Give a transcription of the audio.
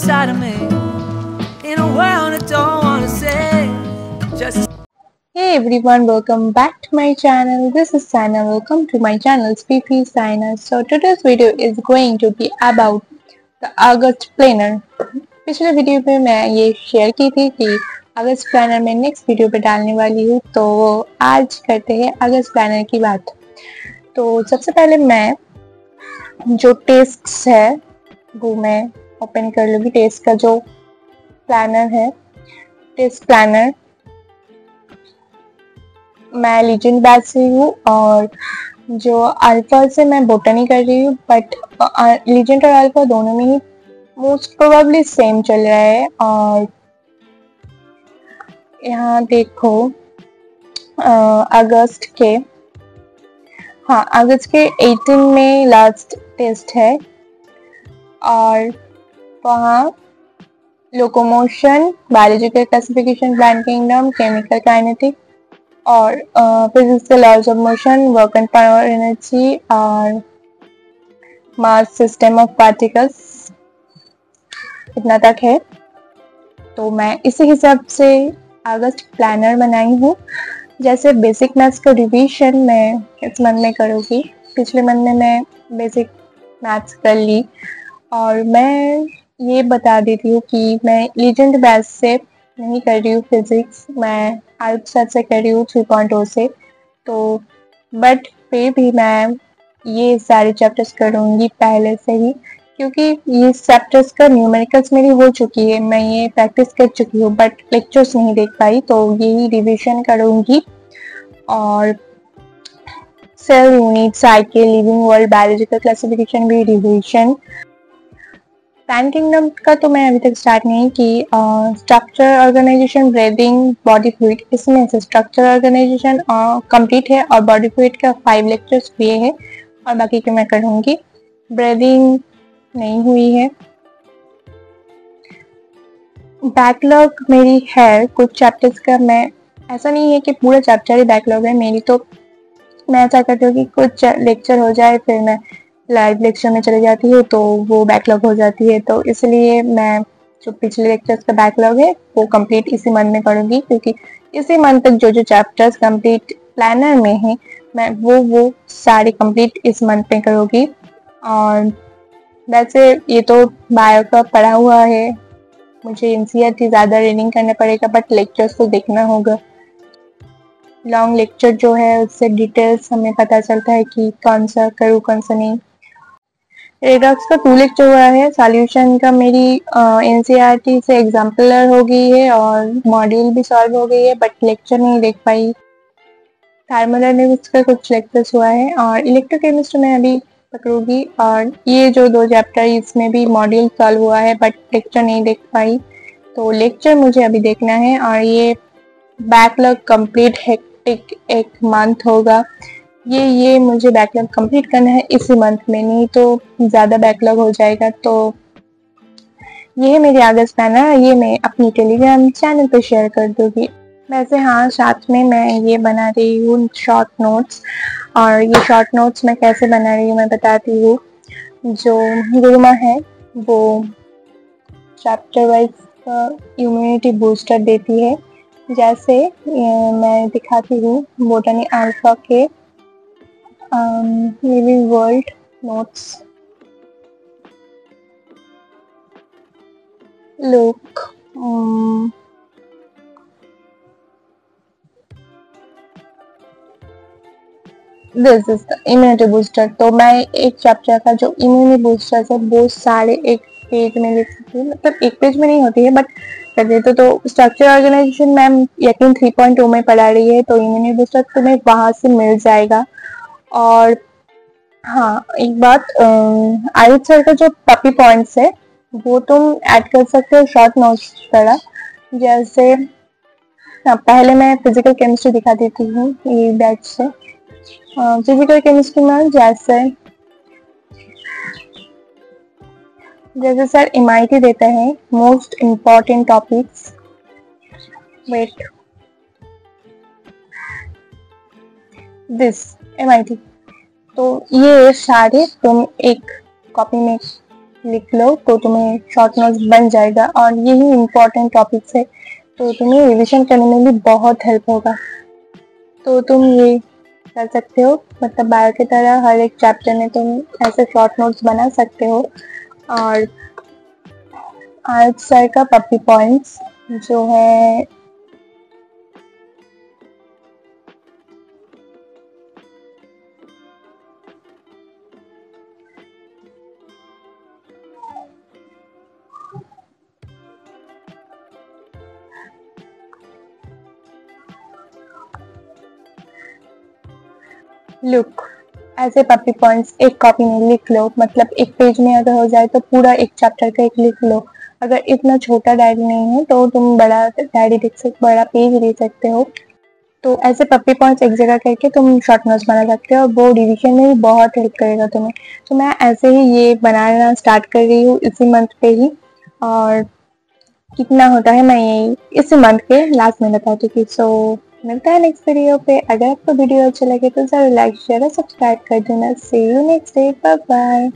inside of me in a world I don't want to say. Just Hey everyone, welcome back to my channel. This is Sana. Welcome to my channel PP Sana. So today's video is going to be about the August planner. पिछले video में मैं ये share की थी कि अगस्त planner में next video पे डालने वाली हूँ, तो आज करते हैं अगस्त प्लानर की बात। तो सबसे पहले मैं जो टेस्ट्स है वो मैं ओपन कर लूँगी। टेस्ट का जो प्लानर है, टेस्ट प्लानर, मैं लीजेंड बैच से हूँ और जो अल्फा से मैं बोटनी कर रही हूँ, बट लीजेंड और अल्फा दोनों में ही मोस्ट प्रोबेबली सेम चल रहा है। और यहाँ देखो अगस्त के 18 में लास्ट टेस्ट है और वहाँ locomotion, biological classification, plant kingdom, chemical kinetic और फिजिक्स के laws of motion, work and power energy और मास सिस्टम ऑफ पार्टिकल्स, इतना तक है। तो मैं इसी हिसाब से अगस्त प्लानर बनाई हूँ। जैसे बेसिक मैथ्स का रिवीजन मैं इस मंथ में करूँगी। पिछले मंथ में मैं बेसिक मैथ्स कर ली और मैं ये बता देती हूँ कि मैं लीजेंड बैच से नहीं कर रही हूँ फिजिक्स, मैं आउटसाइड से कर रही हूँ 3.0 से। तो बट फिर भी मैं ये सारे चैप्टर्स करूँगी पहले से ही, क्योंकि ये चैप्टर्स का न्यूमेरिकल्स मेरी हो चुकी है, मैं ये प्रैक्टिस कर चुकी हूँ, बट लेक्चर्स नहीं देख पाई, तो यही रिवीजन करूँगी। और cell unit, cycle, living world, biological classification भी रिवीजन। प्लांट किंगडम का तो मैं अभी तक स्टार्ट नहीं की। Structure, organisation, breathing, body fluid, इसमें से स्ट्रक्चर ऑर्गेनाइजेशन कंप्लीट है और बॉडी फ्लूइड का 5 लेक्चर्स हुए हैं और बाकी के मैं करूँगी। ब्रीदिंग नहीं हुई है। बैकलॉग मेरी है कुछ चैप्टर्स का, मैं ऐसा नहीं है कि पूरा चैप्टर ही बैकलॉग है मेरी, तो मैं ऐसा करती हूँ कि कुछ लेक्चर हो जाए फिर मैं लाइव लेक्चर में चले जाती हूँ, तो वो बैकलॉग हो जाती है। तो इसलिए मैं जो पिछले लेक्चर्स का बैकलॉग है वो कंप्लीट इसी मंथ में करूँगी, क्योंकि इसी मंथ तक जो चैप्टर्स कंप्लीट प्लानर में है मैं वो सारे कंप्लीट इस मंथ में करूँगी। और वैसे ये तो बायो का पढ़ा हुआ है, मुझे एनसीईआरटी ज़्यादा रीडिंग करना पड़ेगा, बट लेक्चर्स तो देखना होगा। लॉन्ग लेक्चर जो है उससे डिटेल्स हमें पता चलता है कि कौन सा करूँ कौन सा नहीं। रेडॉक्स का 2 लेक्चर हुआ है। सॉल्यूशन का मेरी एनसीईआरटी से एग्जाम्पलर हो गई है और मॉड्यूल भी सॉल्व हो गई है, बट लेक्चर नहीं देख पाई। थर्मोडायनेमिक्स का कुछ लेक्चर्स हुआ है और इलेक्ट्रोकेमिस्ट्री में अभी पकड़ूंगी। और ये जो 2 चैप्टर इसमें भी मॉड्यूल सॉल्व हुआ है, बट लेक्चर नहीं देख पाई, तो लेक्चर मुझे अभी देखना है। और ये बैकलॉग कंप्लीट हेक्टिक एक मंथ होगा, ये मुझे बैकलॉग कंप्लीट करना है इसी मंथ में, नहीं तो ज़्यादा बैकलॉग हो जाएगा। तो ये है मेरी अगस्त प्लानर, ये मैं अपनी टेलीग्राम चैनल पर शेयर कर दूँगी। वैसे हाँ, साथ में मैं ये बना रही हूँ शॉर्ट नोट्स, और ये शॉर्ट नोट्स मैं कैसे बना रही हूँ मैं बताती हूँ। जो गुरुमा है वो चैप्टर वाइज इम्यूनिटी बूस्टर देती है। जैसे मैं दिखाती हूँ बोटनी अल्फा के living world notes. Look, this is the immunity booster. तो मैं एक चैप्टर का जो इम्यूनिटी बूस्टर है वो सारे एक पेज में लिख सकती हूँ, मतलब एक पेज में नहीं होती है बट कर देते। तो स्ट्रक्चर ऑर्गेनाइजेशन मैम यकीन 3.2 में पढ़ा रही है, तो इम्यूनिटी बूस्टर तुम्हें वहां से मिल जाएगा। और हाँ, एक बात, आयुष सर का जो पपी पॉइंट्स है वो तुम ऐड कर सकते हो शॉर्ट नोट्स तरह। जैसे पहले मैं फिजिकल केमिस्ट्री दिखा देती हूँ ये बैच से। फिजिकल केमिस्ट्री में जैसे सर एमआईटी देते हैं most important topics. Wait, this MIT, तो ये सारे तुम एक कॉपी में लिख लो तो तुम्हें शॉर्ट नोट्स बन जाएगा, और यही इम्पोर्टेंट टॉपिक्स है तो तुम्हें रिविजन करने में भी बहुत हेल्प होगा। तो तुम ये कर सकते हो, मतलब बायो की तरह हर एक चैप्टर में तुम ऐसे शॉर्ट नोट्स बना सकते हो। और आज सर का पप्पी पॉइंट्स जो है लुक ऐसे पप्पी पॉइंट्स एक कॉपी में लिख लो, मतलब एक पेज में अगर हो जाए तो पूरा एक चैप्टर का एक लिख लो। अगर इतना छोटा डायरी नहीं है तो तुम बड़ा डायरी लिख सकते, बड़ा पेज ले सकते हो। तो ऐसे पप्पी पॉइंट्स एक जगह करके तुम शॉर्ट नोट्स बना सकते हो और वो रिवीजन में भी बहुत हेल्प करेगा तुम्हें। तो मैं ऐसे ही ये बनाना स्टार्ट कर रही हूँ इसी मंथ पे ही, और कितना होता है मैं यही इस मंथ के लास्ट में बता दूंगी। सो मिलता है नेक्स्ट वीडियो पे। अगर आपको वीडियो अच्छा लगे तो जरूर लाइक शेयर और सब्सक्राइब कर देना। See you next day, bye bye.